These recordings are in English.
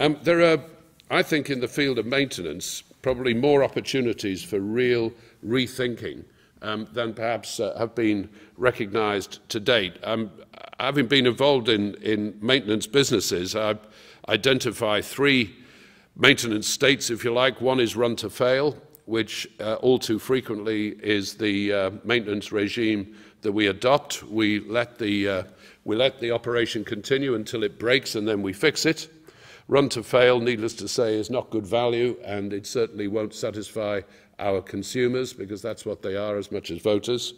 There are, I think, in the field of maintenance, probably more opportunities for real rethinking than perhaps have been recognised to date. Having been involved in maintenance businesses, I identify three maintenance states, if you like. One is run to fail, which all too frequently is the maintenance regime that we adopt. We let the operation continue until it breaks and then we fix it. Run to fail, needless to say, is not good value, and it certainly won't satisfy our consumers, because that's what they are as much as voters.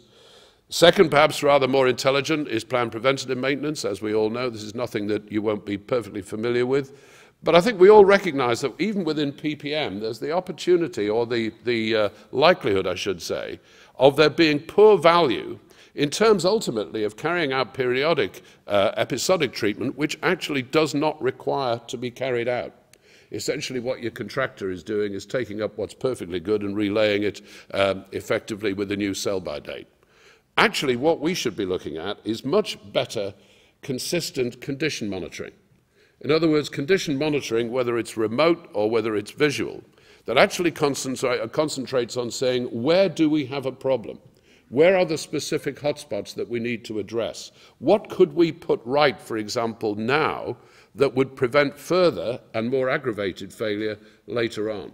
Second, perhaps rather more intelligent, is planned preventative maintenance. As we all know, this is nothing that you won't be perfectly familiar with. But I think we all recognise that even within PPM, there's the opportunity, or the likelihood, I should say, of there being poor value in terms ultimately of carrying out periodic episodic treatment, which actually does not require to be carried out. Essentially what your contractor is doing is taking up what's perfectly good and relaying it effectively with a new sell-by date. Actually, what we should be looking at is much better consistent condition monitoring. In other words, condition monitoring, whether it's remote or whether it's visual, that actually concentrates on saying, where do we have a problem? Where are the specific hotspots that we need to address? What could we put right, for example, now that would prevent further and more aggravated failure later on?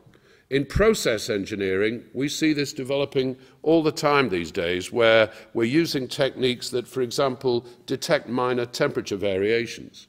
In process engineering, we see this developing all the time these days, where we're using techniques that, for example, detect minor temperature variations.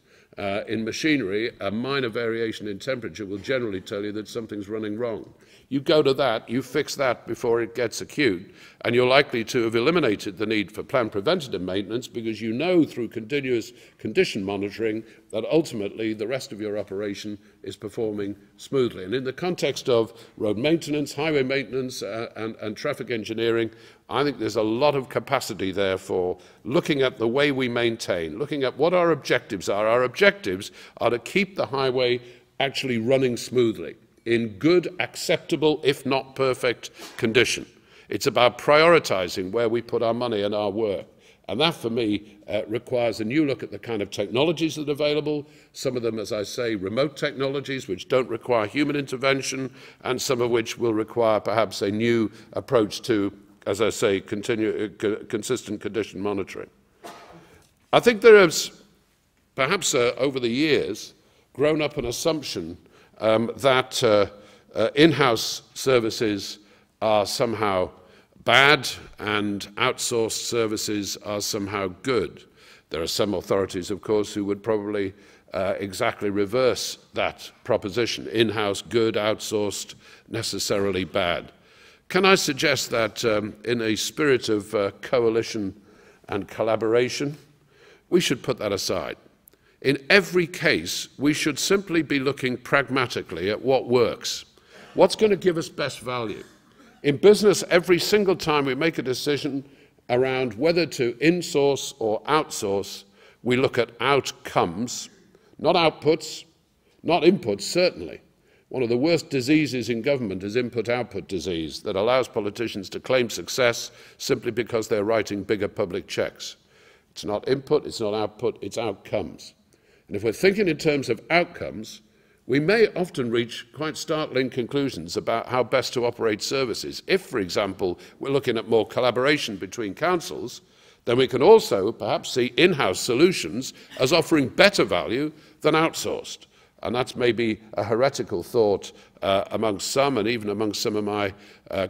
In machinery, a minor variation in temperature will generally tell you that something's running wrong. You go to that, you fix that before it gets acute, and you're likely to have eliminated the need for planned preventative maintenance, because you know through continuous condition monitoring that ultimately the rest of your operation is performing smoothly. And in the context of road maintenance, highway maintenance, and traffic engineering, I think there's a lot of capacity there for looking at the way we maintain, looking at what our objectives are. Our objectives are to keep the highway actually running smoothly, in good, acceptable, if not perfect, condition. It's about prioritising where we put our money and our work. And that, for me, requires a new look at the kind of technologies that are available, some of them, as I say, remote technologies which don't require human intervention, and some of which will require perhaps a new approach to, as I say, consistent condition monitoring. I think there has, perhaps over the years, grown up an assumption that in-house services are somehow bad and outsourced services are somehow good. There are some authorities, of course, who would probably exactly reverse that proposition. In-house good, outsourced necessarily bad. Can I suggest that in a spirit of coalition and collaboration, we should put that aside. In every case, we should simply be looking pragmatically at what works. What's going to give us best value? In business, every single time we make a decision around whether to insource or outsource, we look at outcomes, not outputs, not inputs, certainly. One of the worst diseases in government is input-output disease that allows politicians to claim success simply because they're writing bigger public checks. It's not input, it's not output, it's outcomes. And if we're thinking in terms of outcomes, we may often reach quite startling conclusions about how best to operate services. If, for example, we're looking at more collaboration between councils, then we can also perhaps see in-house solutions as offering better value than outsourced. And that's maybe a heretical thought amongst some, and even amongst some of my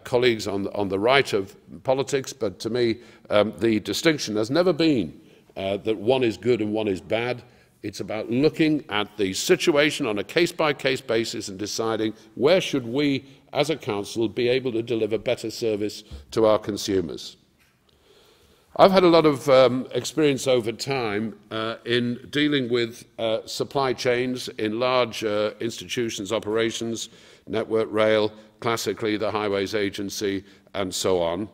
colleagues on the right of politics. But to me, the distinction has never been that one is good and one is bad. It's about looking at the situation on a case-by-case basis and deciding where should we, as a council, be able to deliver better service to our consumers. I've had a lot of experience over time in dealing with supply chains in large institutions, operations, Network Rail, classically the Highways Agency, and so on.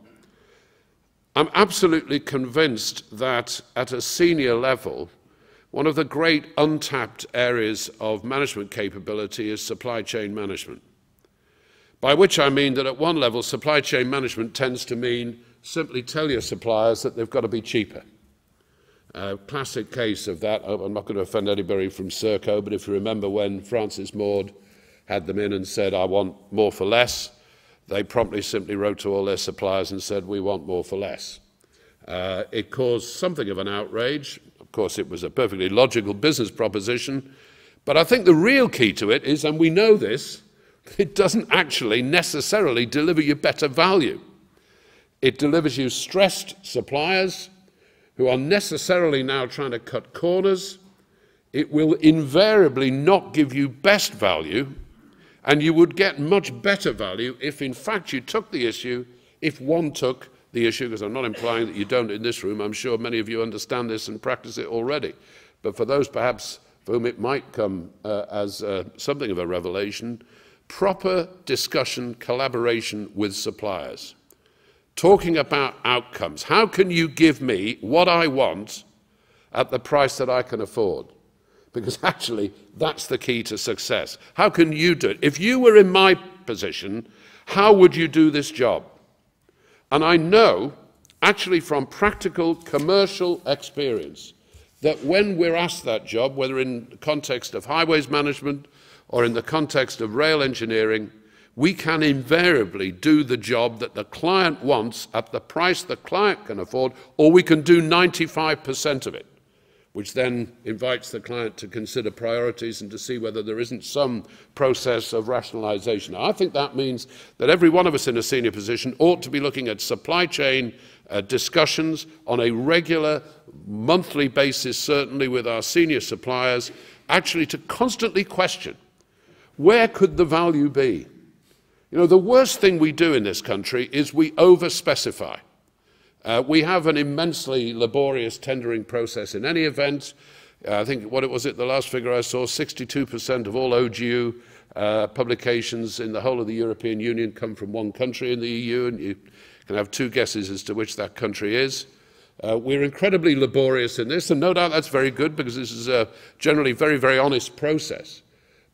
I'm absolutely convinced that at a senior level, one of the great untapped areas of management capability is supply chain management. By which I mean that at one level, supply chain management tends to mean simply tell your suppliers that they've got to be cheaper. Classic case of that. I'm not going to offend anybody from Serco, but if you remember when Francis Maude had them in and said, I want more for less, they promptly simply wrote to all their suppliers and said, we want more for less. It caused something of an outrage. Of course, it was a perfectly logical business proposition, but I think the real key to it is, and we know this, it doesn't actually necessarily deliver you better value. It delivers you stressed suppliers who are necessarily now trying to cut corners. It will invariably not give you best value, and you would get much better value if, in fact, you took the issue, if one took the issue, because I'm not implying that you don't in this room. I'm sure many of you understand this and practice it already. But for those perhaps for whom it might come as something of a revelation, proper discussion, collaboration with suppliers. Talking about outcomes. How can you give me what I want at the price that I can afford? Because actually, that's the key to success. How can you do it? If you were in my position, how would you do this job? And I know, actually from practical commercial experience, that when we're asked that job, whether in the context of highways management or in the context of rail engineering, we can invariably do the job that the client wants at the price the client can afford, or we can do 95% of it, which then invites the client to consider priorities and to see whether there isn't some process of rationalization. I think that means that every one of us in a senior position ought to be looking at supply chain discussions on a regular, monthly basis, certainly with our senior suppliers, actually to constantly question, where could the value be? You know, the worst thing we do in this country is we over-specify. We have an immensely laborious tendering process in any event. I think, what was it, the last figure I saw, 62% of all OGU publications in the whole of the European Union come from one country in the EU, and you can have two guesses as to which that country is. We're incredibly laborious in this, and no doubt that's very good because this is a generally very, very honest process.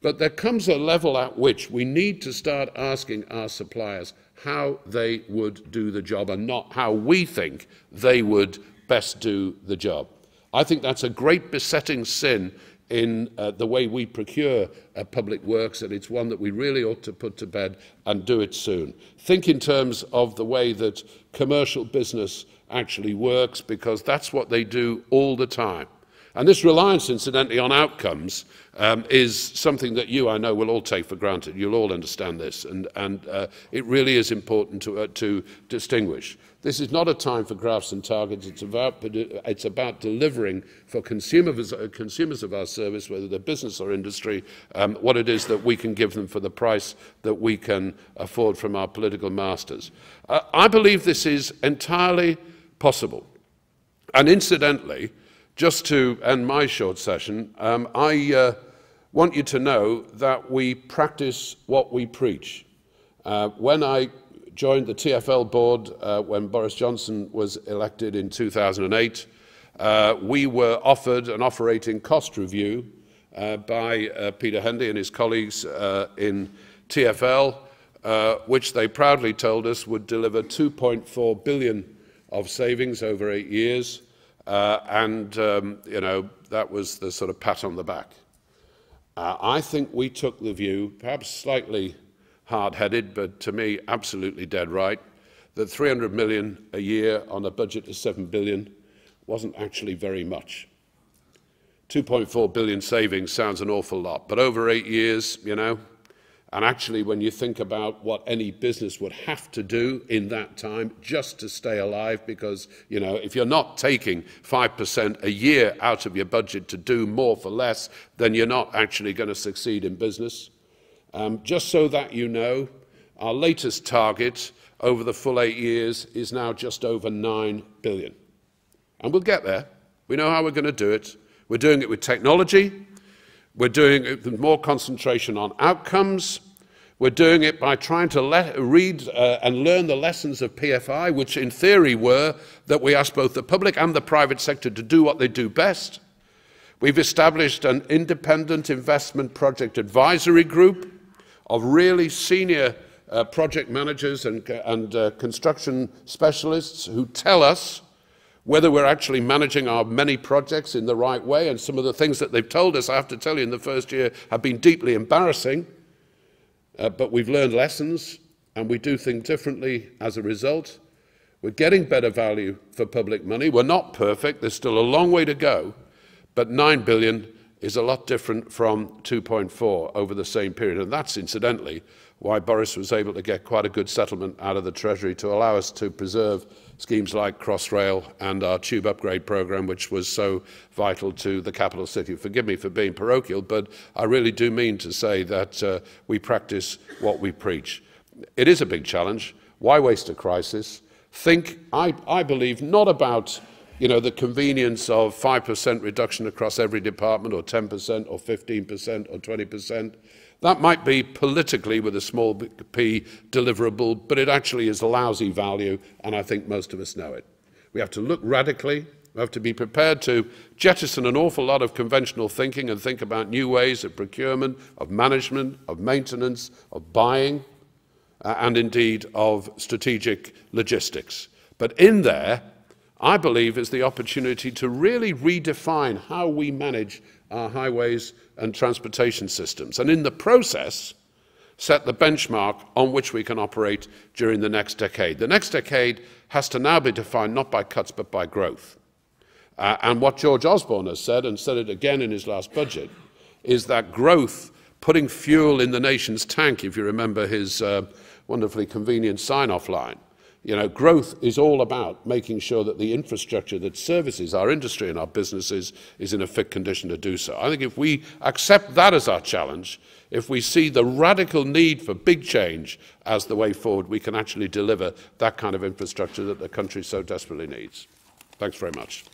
But there comes a level at which we need to start asking our suppliers how they would do the job and not how we think they would best do the job. I think that's a great besetting sin in the way we procure public works, and it's one that we really ought to put to bed and do it soon. Think in terms of the way that commercial business actually works, because that's what they do all the time. And this reliance, incidentally, on outcomes is something that you, I know, will all take for granted. You'll all understand this, and it really is important to distinguish. This is not a time for graphs and targets. It's about delivering for consumers of our service, whether they're business or industry, what it is that we can give them for the price that we can afford from our political masters. I believe this is entirely possible. And incidentally, just to end my short session, I want you to know that we practice what we preach. When I joined the TfL board, when Boris Johnson was elected in 2008, we were offered an operating cost review by Peter Hendy and his colleagues in TfL, which they proudly told us would deliver 2.4 billion of savings over 8 years. You know, that was the sort of pat on the back. I think we took the view, perhaps slightly hard-headed, but to me absolutely dead right, that 300 million a year on a budget of 7 billion wasn't actually very much. 2.4 billion savings sounds an awful lot, but over 8 years, you know, and actually when you think about what any business would have to do in that time just to stay alive, because, you know, if you're not taking 5% a year out of your budget to do more for less, then you're not actually going to succeed in business. Just so that you know, our latest target over the full 8 years is now just over 9 billion. And we'll get there. We know how we're going to do it. We're doing it with technology. We're doing it with more concentration on outcomes. We're doing it by trying to read and learn the lessons of PFI, which in theory were that we ask both the public and the private sector to do what they do best. We've established an independent investment project advisory group of really senior project managers and construction specialists who tell us whether we're actually managing our many projects in the right way, and some of the things that they've told us, I have to tell you, in the first year have been deeply embarrassing, but we've learned lessons and we do things differently as a result. We're getting better value for public money. We're not perfect, there's still a long way to go, but 9 billion is a lot different from 2.4 over the same period, and that's incidentally why Boris was able to get quite a good settlement out of the Treasury to allow us to preserve schemes like Crossrail and our tube upgrade programme, which was so vital to the capital city. Forgive me for being parochial, but I really do mean to say that we practice what we preach. It is a big challenge. Why waste a crisis? Think, I believe, not about the convenience of 5% reduction across every department, or 10%, or 15%, or 20%. That might be politically, with a small p, deliverable, but it actually is lousy value, and I think most of us know it. We have to look radically. We have to be prepared to jettison an awful lot of conventional thinking and think about new ways of procurement, of management, of maintenance, of buying, and indeed of strategic logistics. But in there, I believe, is the opportunity to really redefine how we manage our highways and transportation systems, and in the process set the benchmark on which we can operate during the next decade. The next decade has to now be defined not by cuts but by growth. And what George Osborne has said, and said it again in his last budget, is that growth, putting fuel in the nation's tank, if you remember his wonderfully convenient sign-off line, growth is all about making sure that the infrastructure that services our industry and our businesses is in a fit condition to do so. I think if we accept that as our challenge, if we see the radical need for big change as the way forward, we can actually deliver that kind of infrastructure that the country so desperately needs. Thanks very much.